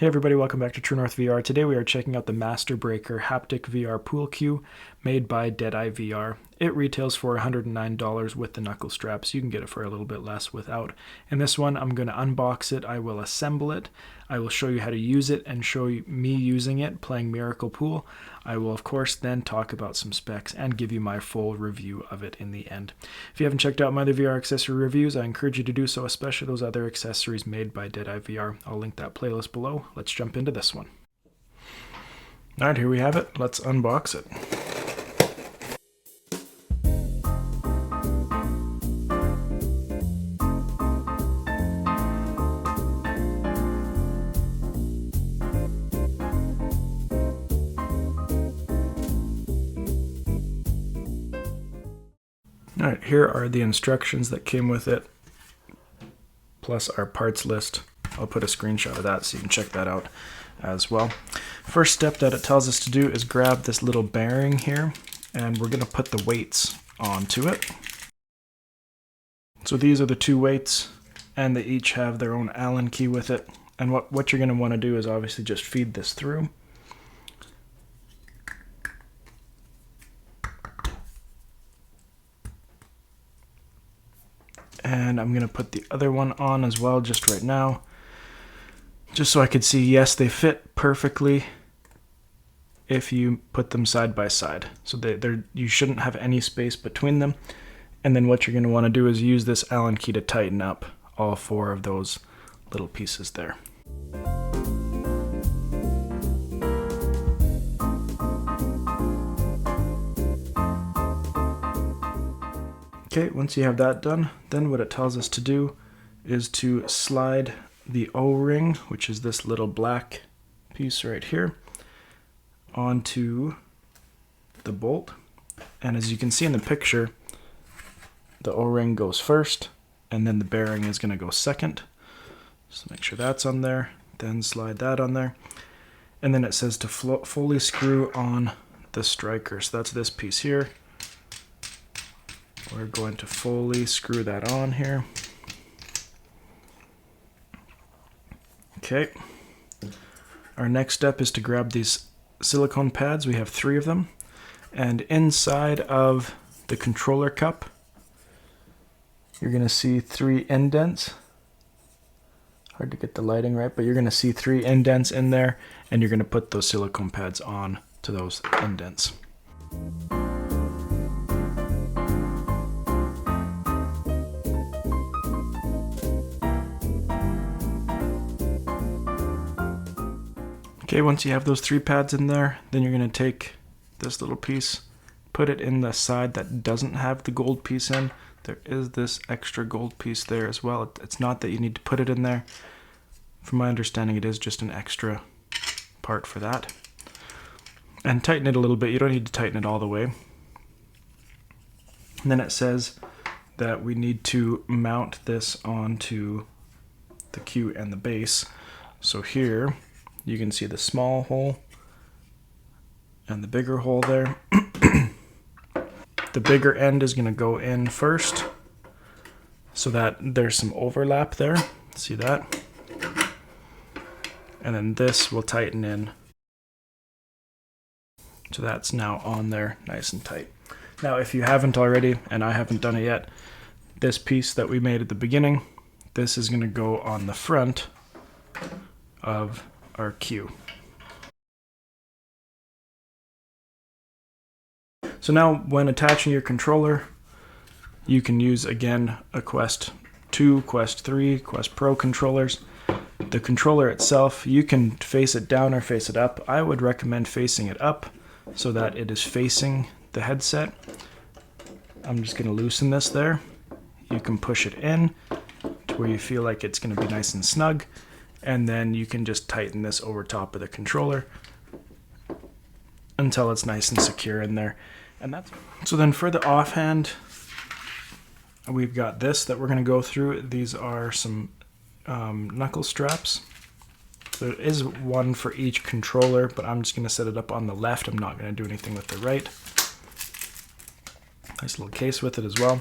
Hey everybody, welcome back to True North VR. Today we are checking out the MasterBreaker Haptic VR Pool Cue made by DeadEye VR. It retails for $109 with the knuckle straps. You can get it for a little bit less without. In this one, I'm going to unbox it. I will assemble it. I will show you how to use it and show you me using it, playing Miracle Pool. I will, of course, then talk about some specs and give you my full review of it in the end. If you haven't checked out my other VR accessory reviews, I encourage you to do so, especially those other accessories made by DeadEye VR. I'll link that playlist below. Let's jump into this one. All right, here we have it. Let's unbox it. Alright, here are the instructions that came with it, plus our parts list. I'll put a screenshot of that so you can check that out as well. First step that it tells us to do is grab this little bearing here, and we're going to put the weights onto it. So these are the two weights, and they each have their own Allen key with it. And what you're going to want to do is obviously just feed this through. And I'm going to put the other one on as well just right now, just so I could see, yes, they fit perfectly if you put them side by side. So you shouldn't have any space between them. And then what you're going to want to do is use this Allen key to tighten up all four of those little pieces there. Okay, once you have that done, then what it tells us to do is to slide the O-ring, which is this little black piece right here, onto the bolt. And as you can see in the picture, the O-ring goes first, and then the bearing is going to go second. So make sure that's on there, then slide that on there. And then it says to fully screw on the striker. So that's this piece here. We're going to fully screw that on here. Okay. Our next step is to grab these silicone pads. We have 3 of them. And inside of the controller cup, you're going to see 3 indents. Hard to get the lighting right, but you're going to see 3 indents in there, and you're going to put those silicone pads on to those indents. Okay, once you have those 3 pads in there, then you're going to take this little piece, put it in the side that doesn't have the gold piece in. There is this extra gold piece there as well. It's not that you need to put it in there. From my understanding, it is just an extra part for that. And tighten it a little bit. You don't need to tighten it all the way. And then it says that we need to mount this onto the cue and the base. So here, you can see the small hole and the bigger hole there. The bigger end is going to go in first so that there's some overlap there. See that? And then this will tighten in. So that's now on there nice and tight. Now if you haven't already, and I haven't done it yet, this piece that we made at the beginning, this is going to go on the front of our cue. So now when attaching your controller, you can use again a Quest 2, Quest 3, Quest Pro controllers. The controller itself, you can face it down or face it up. I would recommend facing it up so that it is facing the headset. I'm just going to loosen this there. You can push it in to where you feel like it's going to be nice and snug. And then you can just tighten this over top of the controller until it's nice and secure in there. And that's so then for the offhand, we've got this that we're going to go through. These are some knuckle straps. There is one for each controller, but I'm just going to set it up on the left. I'm not going to do anything with the right. Nice little case with it as well.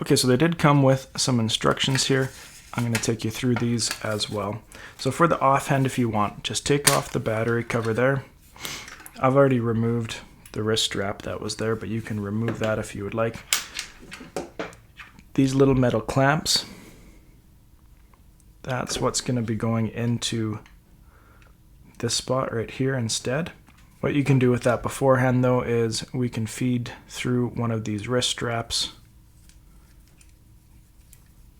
Okay, so they did come with some instructions here. I'm going to take you through these as well. So for the offhand, if you want, just take off the battery cover there. I've already removed the wrist strap that was there, but you can remove that if you would like. These little metal clamps, that's what's going to be going into this spot right here instead. What you can do with that beforehand though is we can feed through one of these wrist straps,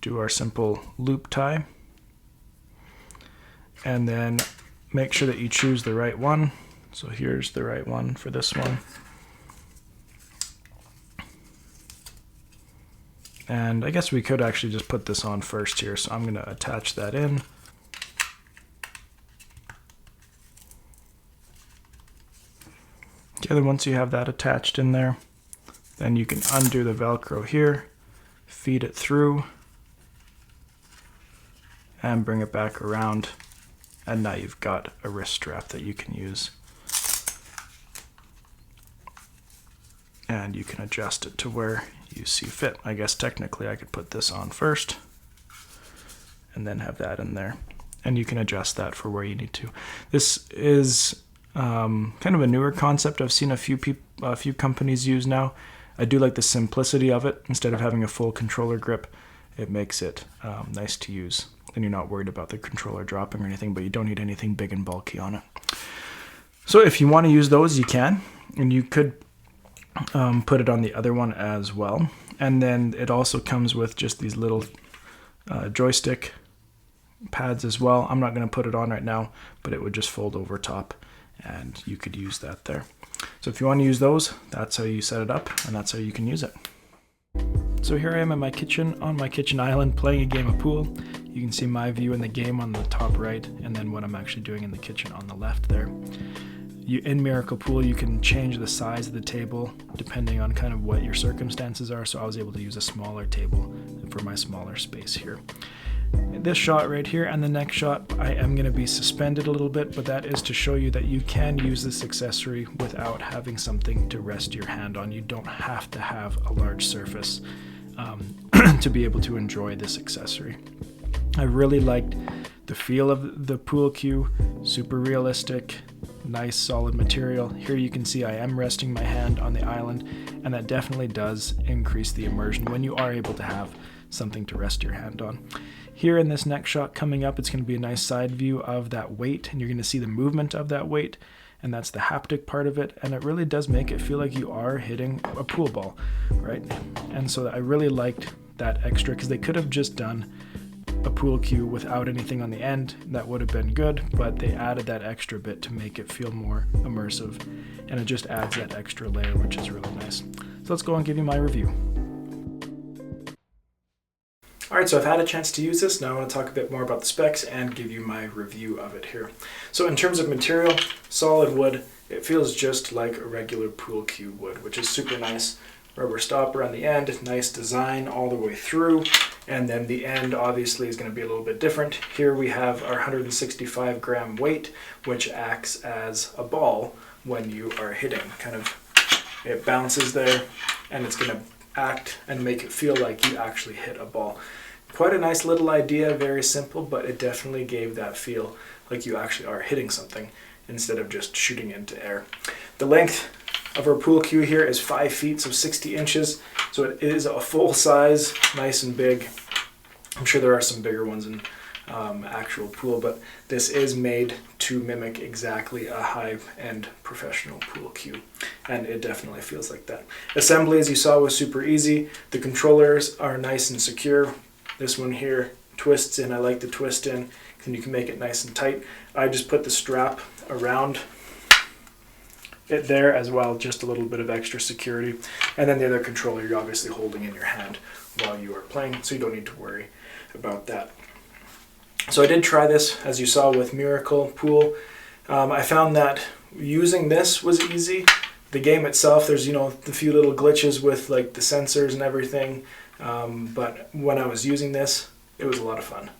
do our simple loop tie, and then make sure that you choose the right one. So here's the right one for this one. And I guess we could actually just put this on first here, so I'm going to attach that in. Okay, then once you have that attached in there, then you can undo the Velcro here, feed it through, and bring it back around, and now you've got a wrist strap that you can use. And you can adjust it to where you see fit. I guess technically I could put this on first and then have that in there, and you can adjust that for where you need to. This is kind of a newer concept I've seen a few companies use now. I do like the simplicity of it. Instead of having a full controller grip, it makes it nice to use. Then you're not worried about the controller dropping or anything, but you don't need anything big and bulky on it. So if you want to use those, you can, and you could put it on the other one as well. And then it also comes with just these little joystick pads as well. I'm not going to put it on right now, but it would just fold over top and you could use that there. So if you want to use those, that's how you set it up and that's how you can use it. So here I am in my kitchen, on my kitchen island, playing a game of pool. You can see my view in the game on the top right, and then what I'm actually doing in the kitchen on the left there. In Miracle Pool, you can change the size of the table depending on kind of what your circumstances are, so I was able to use a smaller table for my smaller space here. This shot right here and the next shot, I am going to be suspended a little bit, but that is to show you that you can use this accessory without having something to rest your hand on. You don't have to have a large surface to be able to enjoy this accessory. I really liked the feel of the pool cue, super realistic, nice solid material. Here you can see I am resting my hand on the island, and that definitely does increase the immersion when you are able to have something to rest your hand on. Here in this next shot coming up, it's going to be a nice side view of that weight, and you're going to see the movement of that weight, and that's the haptic part of it, and it really does make it feel like you are hitting a pool ball, right? And so I really liked that extra, because they could have just done a pool cue without anything on the end. That would have been good, but they added that extra bit to make it feel more immersive, and it just adds that extra layer, which is really nice. So let's go and give you my review. Alright, so I've had a chance to use this. Now I want to talk a bit more about the specs and give you my review of it here. So in terms of material, solid wood. It feels just like a regular pool cue would, which is super nice. Rubber stopper on the end, nice design all the way through, and then the end obviously is going to be a little bit different. Here we have our 165 gram weight, which acts as a ball when you are hitting. Kind of, it bounces there, and it's going to act and make it feel like you actually hit a ball. Quite a nice little idea, very simple, but it definitely gave that feel like you actually are hitting something instead of just shooting into air. The length of our pool cue here is 5 feet, so 60 inches. So it is a full size, nice and big. I'm sure there are some bigger ones in actual pool, but this is made to mimic exactly a high-end professional pool cue, and it definitely feels like that. Assembly, as you saw, was super easy. The controllers are nice and secure. This one here twists in. I like the twist in, and you can make it nice and tight. I just put the strap around it there as well, just a little bit of extra security. And then the other controller you're obviously holding in your hand while you are playing, so you don't need to worry about that. So I did try this, as you saw, with Miracle Pool. I found that using this was easy. The game itself, there's, the few little glitches with like the sensors and everything, but when I was using this, it was a lot of fun.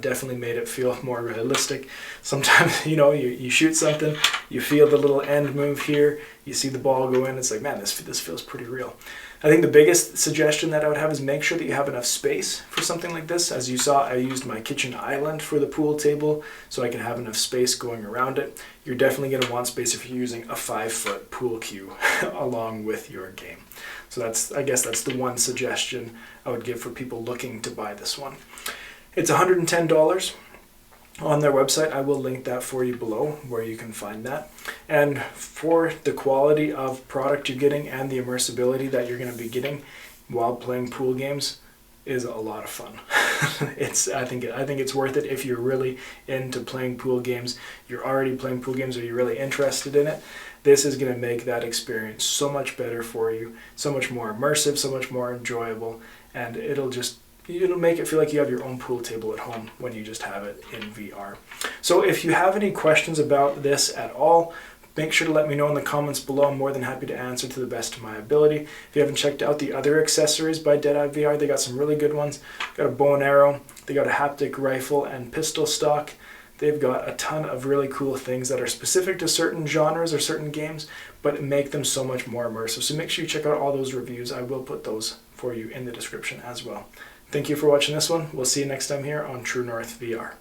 Definitely made it feel more realistic. Sometimes, you shoot something, you feel the little end move here, you see the ball go in, it's like, man, this feels pretty real. I think the biggest suggestion that I would have is make sure that you have enough space for something like this. As you saw, I used my kitchen island for the pool table so I can have enough space going around it. You're definitely going to want space if you're using a 5-foot pool cue along with your game. So I guess that's the one suggestion I would give for people looking to buy this one. It's $110 on their website. I will link that for you below where you can find that. And for the quality of product you're getting and the immersibility that you're going to be getting while playing pool games is a lot of fun. I think it's worth it if you're really into playing pool games. You're already playing pool games or you're really interested in it. This is going to make that experience so much better for you, so much more immersive, so much more enjoyable, and it'll make it feel like you have your own pool table at home when you just have it in VR. So if you have any questions about this at all, make sure to let me know in the comments below. I'm more than happy to answer to the best of my ability. If you haven't checked out the other accessories by DeadEye VR, they got some really good ones. Got a bow and arrow, they got a haptic rifle and pistol stock. They've got a ton of really cool things that are specific to certain genres or certain games, but make them so much more immersive. So make sure you check out all those reviews. I will put those for you in the description as well. Thank you for watching this one. We'll see you next time here on True North VR.